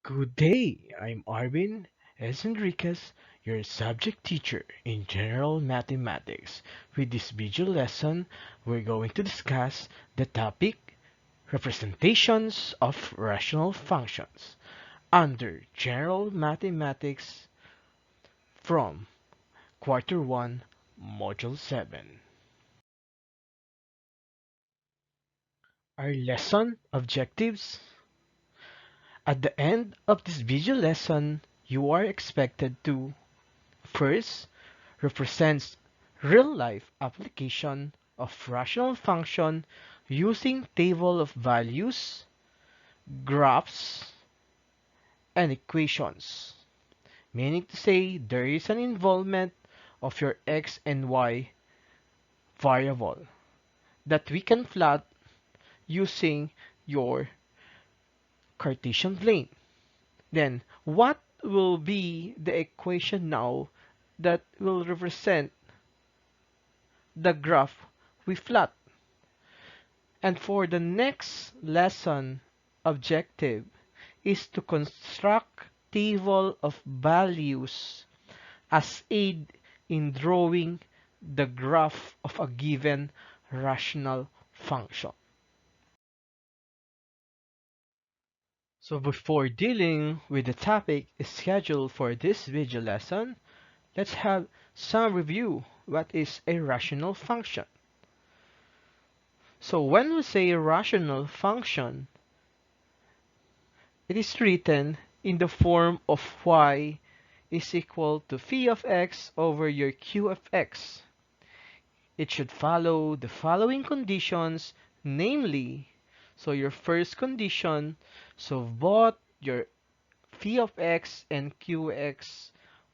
Good day, I'm Arvin S. Enriquez, your subject teacher in General Mathematics. With this video lesson, we're going to discuss the topic Representations of Rational Functions under General Mathematics from Quarter 1, Module 7. Our lesson objectives. At the end of this video lesson, you are expected to first, represents real-life application of rational function using table of values, graphs, and equations. Meaning to say there is an involvement of your x and y variable that we can plot using your Cartesian plane. Then what will be the equation now that will represent the graph we plot? And for the next lesson objective is to construct table of values as aid in drawing the graph of a given rational function. So before dealing with the topic scheduled for this video lesson, let's have some review what is a rational function. So when we say rational function, it is written in the form of y is equal to phi of x over your q of x. It should follow the following conditions, namely, so your first condition, so both your phi of x and qx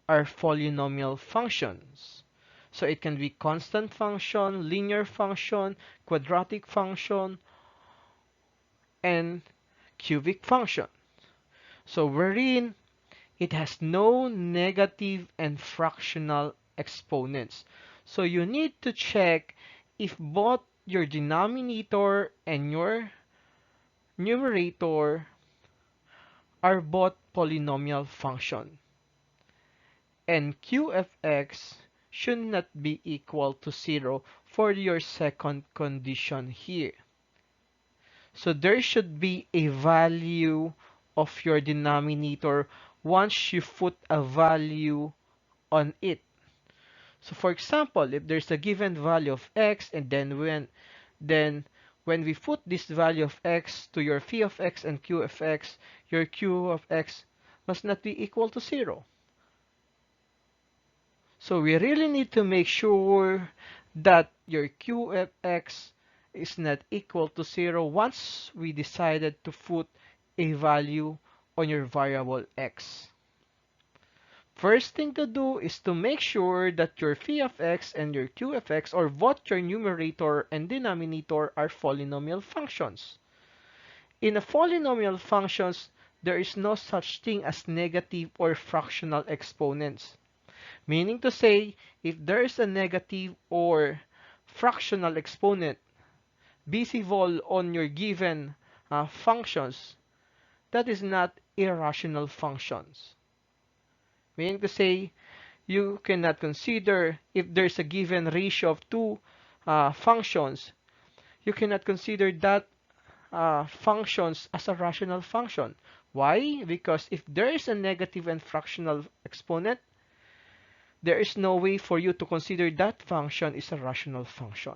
are polynomial functions. So it can be constant function, linear function, quadratic function, and cubic function. So wherein it has no negative and fractional exponents. So you need to check if both your denominator and your numerator are both polynomial function. And q of x should not be equal to 0 for your second condition here. So there should be a value of your denominator once you put a value on it. So for example, if there's a given value of x and then when we put this value of x to your phi of x and q of x, your q of x must not be equal to 0. So we really need to make sure that your q of x is not equal to 0 once we decided to put a value on your variable x. First thing to do is to make sure that your phi of x and your q of x, or both your numerator and denominator, are polynomial functions. In a polynomial functions, there is no such thing as negative or fractional exponents. Meaning to say, if there is a negative or fractional exponent visible on your given functions, that is not irrational functions. Meaning to say, you cannot consider if there's a given ratio of two functions, you cannot consider that functions as a rational function. Why? Because if there is a negative and fractional exponent, there is no way for you to consider that function is a rational function.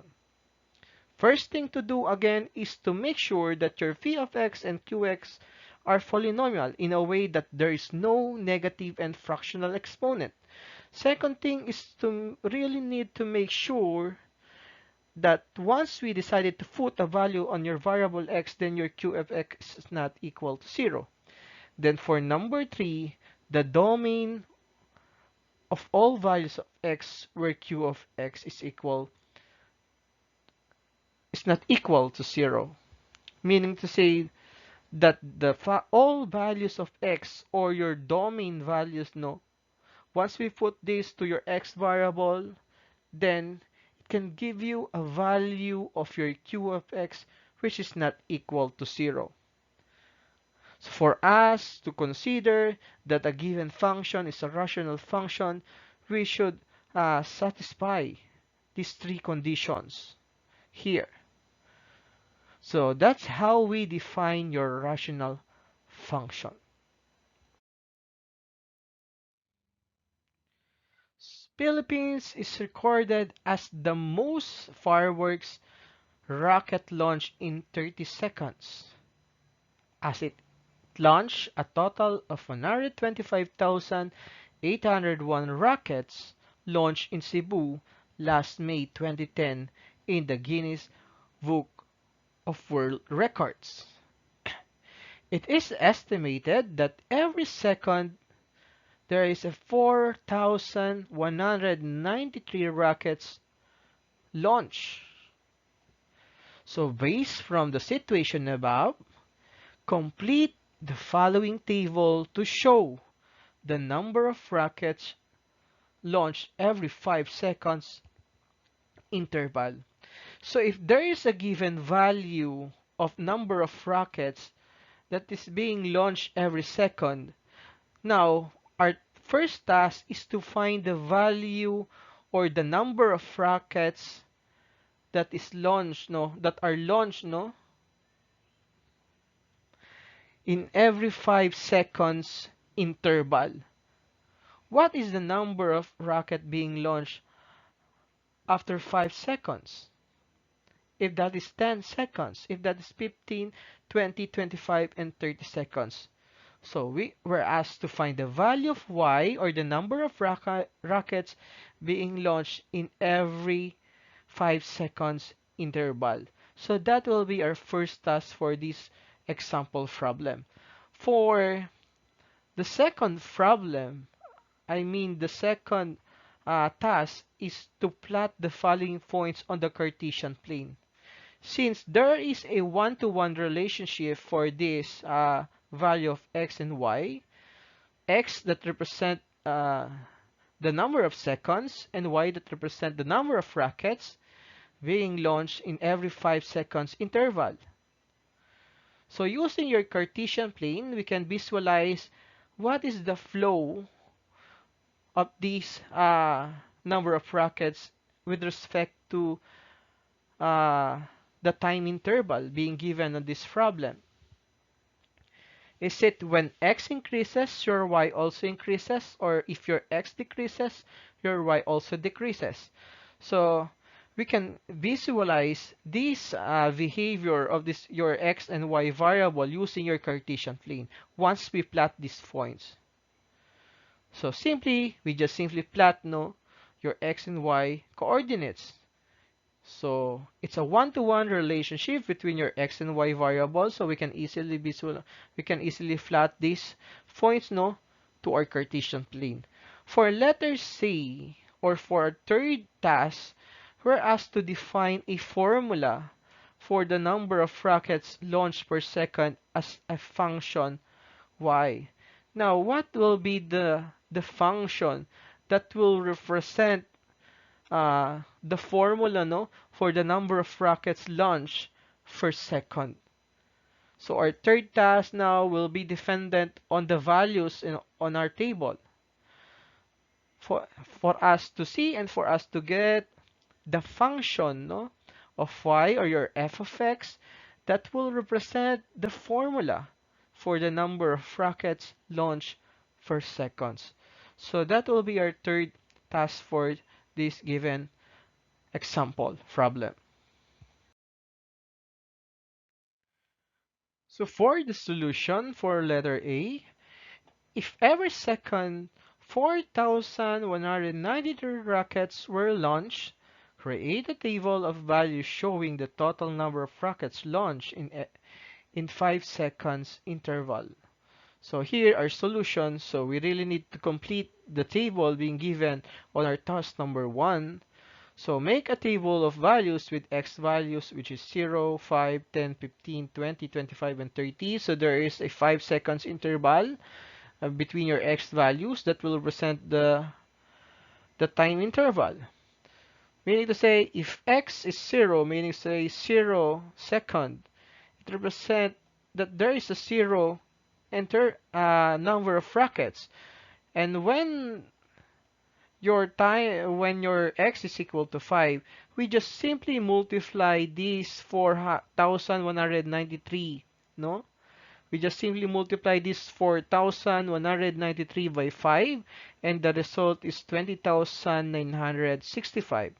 First thing to do again is to make sure that your phi of x and qx are polynomial in a way that there is no negative and fractional exponent. Second thing is to really need to make sure that once we decided to put a value on your variable x, then your q of x is not equal to 0. Then for number 3, the domain of all values of x where q of x is not equal to 0. Meaning to say that all values of x, or your domain values, no, once we put this to your x variable, then it can give you a value of your q of x which is not equal to 0. So for us to consider that a given function is a rational function, we should satisfy these three conditions here. So that's how we define your rational function. Philippines is recorded as the most fireworks rocket launched in 30 seconds, as it launched a total of 125,801 rockets launched in Cebu last May 2010 in the Guinness Book of World Records. It is estimated that every second there is a 4,193 rockets launched. So based from the situation above, complete the following table to show the number of rockets launched every 5 seconds interval. So if there is a given value of number of rockets that is being launched every second, now our first task is to find the value or the number of rockets that is launched, no, that are launched, no, in every 5 seconds interval. What is the number of rocket being launched after 5 seconds? If that is 10 seconds, if that is 15, 20, 25, and 30 seconds. So we were asked to find the value of y, or the number of rockets being launched in every 5 seconds interval. So that will be our first task for this example problem. For the second problem, I mean the second task is to plot the following points on the Cartesian plane. Since there is a one-to-one relationship for this value of x and y, x that represent the number of seconds and y that represent the number of rockets being launched in every 5 seconds interval. So using your Cartesian plane, we can visualize what is the flow of these number of rockets with respect to uh, the time interval being given on this problem. Is it when x increases, your y also increases, or if your x decreases, your y also decreases? So we can visualize this behavior of this your x and y variable using your Cartesian plane once we plot these points. So we just simply plot no your x and y coordinates. So it's a one-to-one relationship between your x and y variables. So we can easily plot these points no to our Cartesian plane. For letter C, or for our third task, we're asked to define a formula for the number of rockets launched per second as a function y. Now, what will be the function that will represent the formula no for the number of rockets launched per second? So our third task now will be dependent on the values on our table. For us to see and for us to get the function no, of y, or your f of x, that will represent the formula for the number of rockets launched per seconds. So that will be our third task for this given example problem. So for the solution for letter A, if every second 4,193 rockets were launched, create a table of values showing the total number of rockets launched in 5 seconds interval. So here are solutions. So we really need to complete the table being given on our task number 1. So make a table of values with x values, which is 0, 5, 10, 15, 20, 25, and 30. So there is a 5 seconds interval between your x values that will represent the time interval. Meaning to say, if x is 0, meaning say 0 second, it represents that there is a 0 number of brackets. And when your x is equal to 5, we just simply multiply these 4,193, no? We just simply multiply this 4,193 by 5, and the result is 20,965.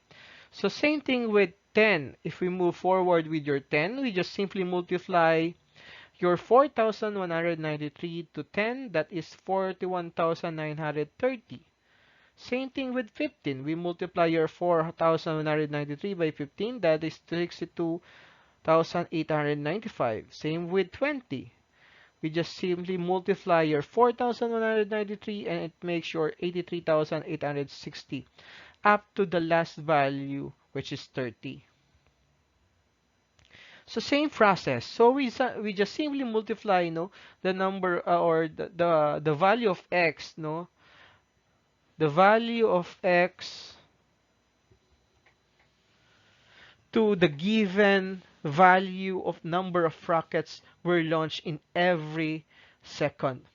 So same thing with 10. If we move forward with your 10, we just simply multiply your 4,193 to 10, that is 41,930. Same thing with 15. We multiply your 4,193 by 15, that is 62,895. Same with 20. We just simply multiply your 4,193 and it makes your 83,860 up to the last value, which is 30. So same process. So we just simply multiply, the number or the value of x, the value of x to the given value of number of rockets were launched in every second.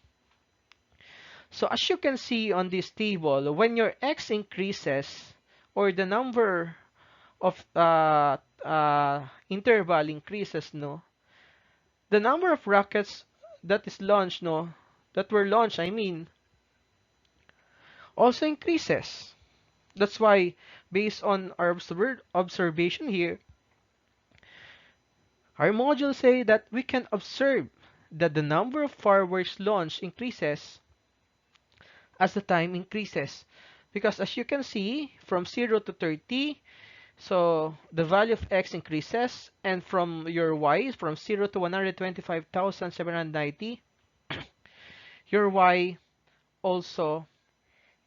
So as you can see on this table, when your x increases or the number of interval increases, the number of rockets that is launched, that were launched, I mean, also increases. That's why, based on our observation here, our module say that we can observe that the number of fireworks launched increases as the time increases. Because as you can see, from 0 to 30, so the value of x increases, and from your y, from 0 to 125,790, your y also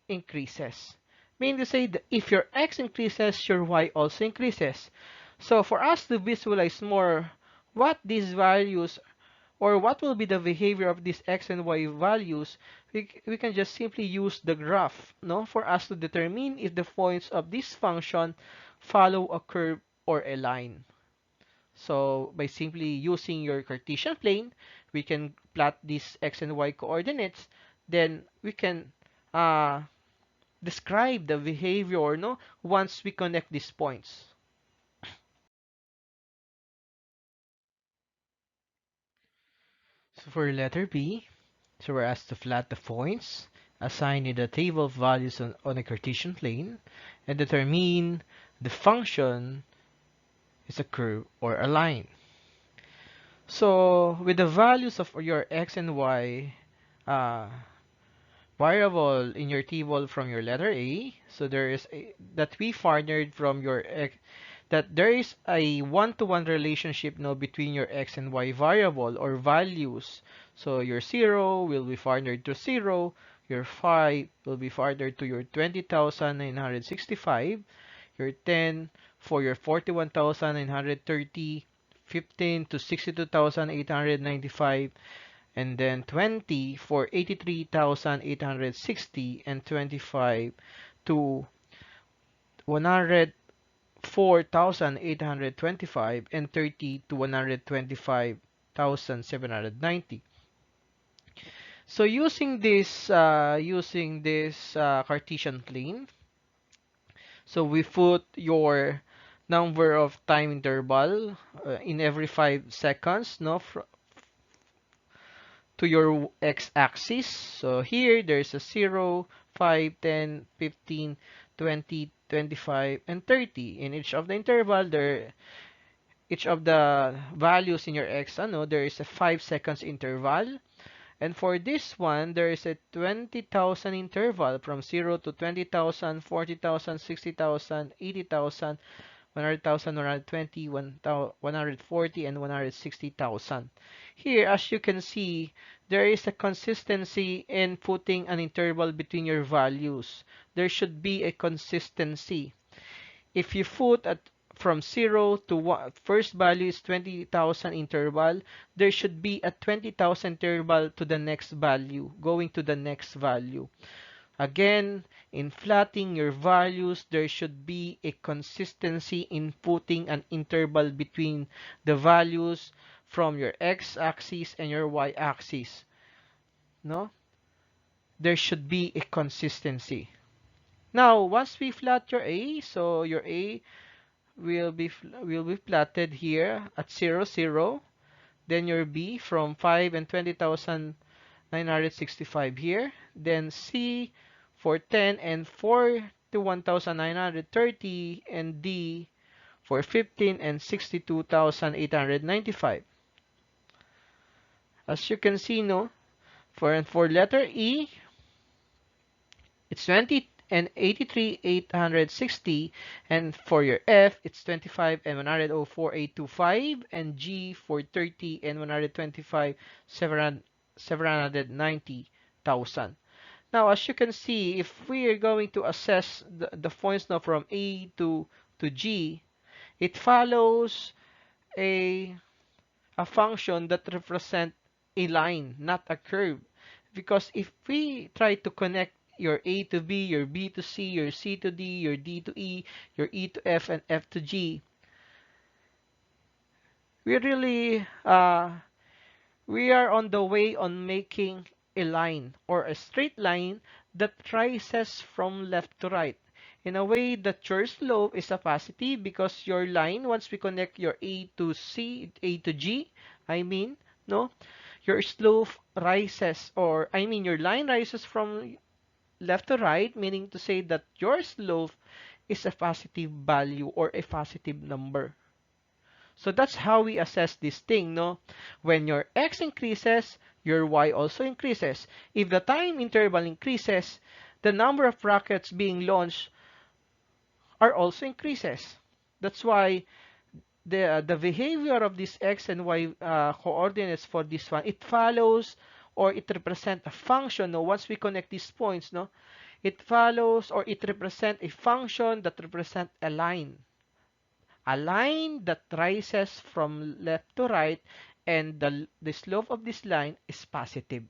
increases. Meaning to say that if your x increases, your y also increases. So for us to visualize more what these values or what will be the behavior of these x and y values, we can just simply use the graph, for us to determine if the points of this function follow a curve or a line. So by simply using your Cartesian plane, we can plot these x and y coordinates. Then we can describe the behavior, once we connect these points. So for letter B, so we're asked to plot the points assigned in the table of values on a Cartesian plane and determine the function is a curve or a line. So with the values of your x and y uh, variable in your table from your letter A, so there is that we farnered from your x, that there is a one-to-one relationship now between your x and y variable or values. So your 0 will be farnered to 0, your 5 will be farnered to your 20,965, your 10 for your 41,930, 15 to 62,895, and then 20 for 83,860, and 25 to 104,825, and 30 to 125,790. So using this Cartesian plane, so we put your number of time interval in every 5 seconds, to your x-axis. So here there's a 0, 5, 10, 15, 20, 25, and 30. In each of the interval, each of the values in your x, there is a 5 seconds interval. And for this one, there is a 20,000 interval from 0 to 20,000, 40,000, 60,000, 80,000, 100,000, 120, 140, and 160,000. Here, as you can see, there is a consistency in putting an interval between your values. There should be a consistency. If you put from 0 to 1, first value is 20,000 interval, there should be a 20,000 interval to the next value, going to the next value. Again, in plotting your values, there should be a consistency in putting an interval between the values from your x-axis and your y-axis. no, there should be a consistency. Now, once we flat your A, so your A will be plotted here at 0, 0. Then your B from 5 and 20,965 here. Then C for 10 and 41,930, and D for 15 and 62,895. As you can see, no, for letter E, it's 20 and 83,860, and for your F, it's 25 and 104,825, and G for 30 and 125, 790,000. Now, as you can see, if we are going to assess the points now from A to G, it follows a a function that represent a line, not a curve. Because if we try to connect your A to B, your B to C, your C to D, your D to E, your E to F, and F to G, we really we are on the way on making a line or a straight line that rises from left to right in a way that your slope is a positive, because your line, once we connect your A to C, A to G, I mean, no, your slope rises, or I mean your line rises from left to right, meaning to say that your slope is a positive value or a positive number. So that's how we assess this thing, no? When your x increases, your y also increases. If the time interval increases, the number of rockets being launched are also increases. That's why the behavior of this x and y coordinates for this one, it follows, or it represents a function. No, once we connect these points, no, it follows or it represents a function that represents a line that rises from left to right, and the slope of this line is positive.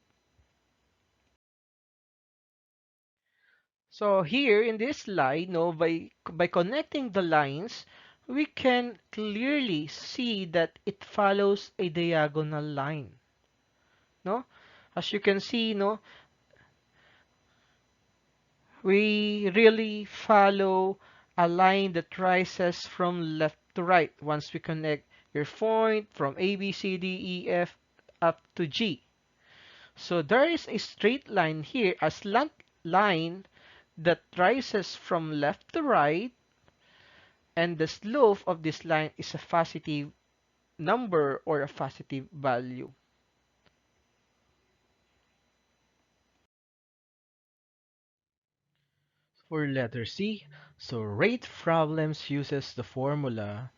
So here in this slide, no, by connecting the lines, we can clearly see that it follows a diagonal line. No, as you can see, no, we really follow a line that rises from left to right once we connect your point from A, B, C, D, E, F up to G. So there is a straight line here, a slant line that rises from left to right, and the slope of this line is a positive number or a positive value. For letter C, so rate problems uses the formula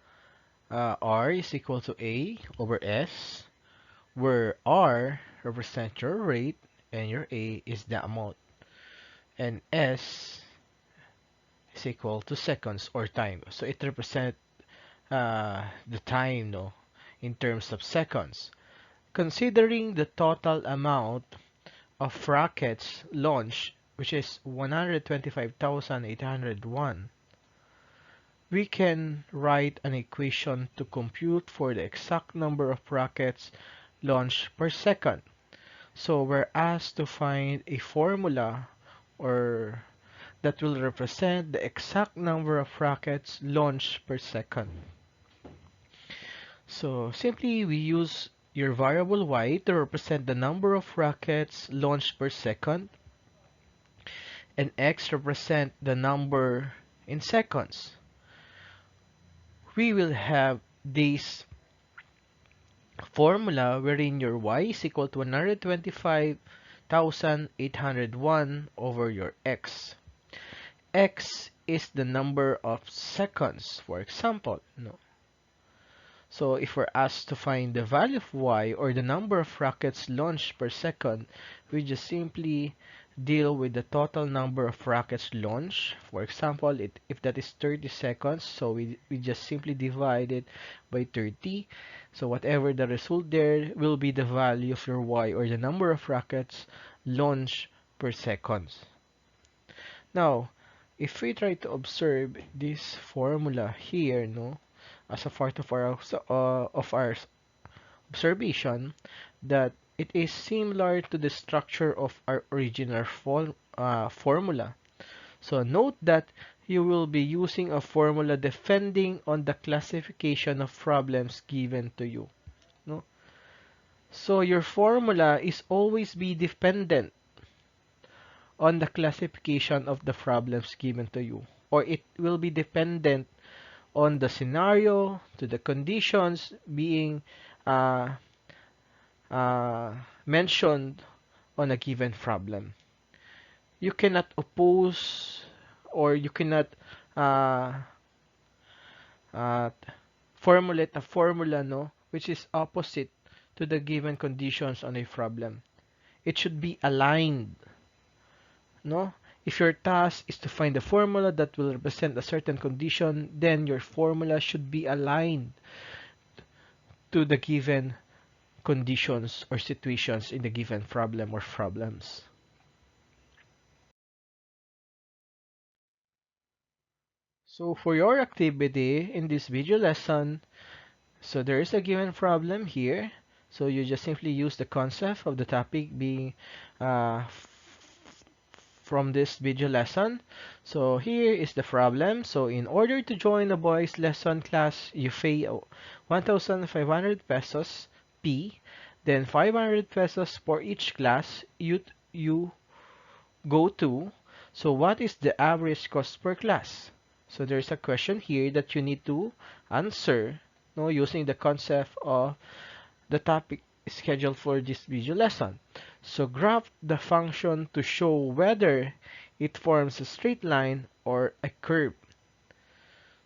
R is equal to A over S, where R represents your rate and your A is the amount, and S is equal to seconds or time. So it represents the time, no, in terms of seconds. Considering the total amount of rockets launched, which is 125,801, we can write an equation to compute for the exact number of rockets launched per second. So we're asked to find a formula or that will represent the exact number of rockets launched per second. So simply we use your variable y to represent the number of rockets launched per second, and x represent the number in seconds. We will have this formula wherein your y is equal to 125,801 over your x. X is the number of seconds, for example. No. So if we're asked to find the value of y, or the number of rockets launched per second, we just simply deal with the total number of rockets launched. For example, if that is 30 seconds, so we just simply divide it by 30. So whatever the result there will be the value of your y, or the number of rockets launched per second. Now, if we try to observe this formula here, no, as a part of our observation, that it is similar to the structure of our original formula. So note that you will be using a formula depending on the classification of problems given to you. No? So your formula is always be dependent on the classification of the problems given to you, or it will be dependent on the scenario, to the conditions being uh, uh, mentioned on a given problem. You cannot oppose, or you cannot uh, uh, formulate a formula, no, which is opposite to the given conditions on a problem. It should be aligned, no? If your task is to find a formula that will represent a certain condition, then your formula should be aligned to the given conditions or situations in the given problem or problems. So for your activity in this video lesson, so there is a given problem here. So you just simply use the concept of the topic being from this video lesson. So here is the problem. So in order to join a boys lesson class, you pay 1,500 pesos P, then 500 pesos for each class you go to. So what is the average cost per class? So there's a question here that you need to answer, no, using the concept of the topic scheduled for this video lesson. So graph the function to show whether it forms a straight line or a curve.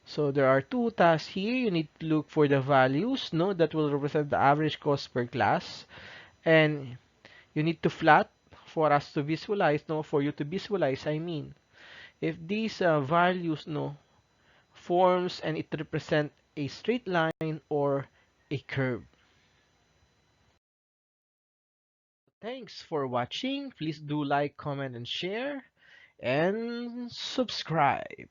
So there are two tasks here. You need to look for the values, no, that will represent the average cost per class, and you need to plot for us to visualize, no, for you to visualize, I mean, if these values, no, forms and it represent a straight line or a curve. Thanks for watching. Please do like, comment, and share, and subscribe.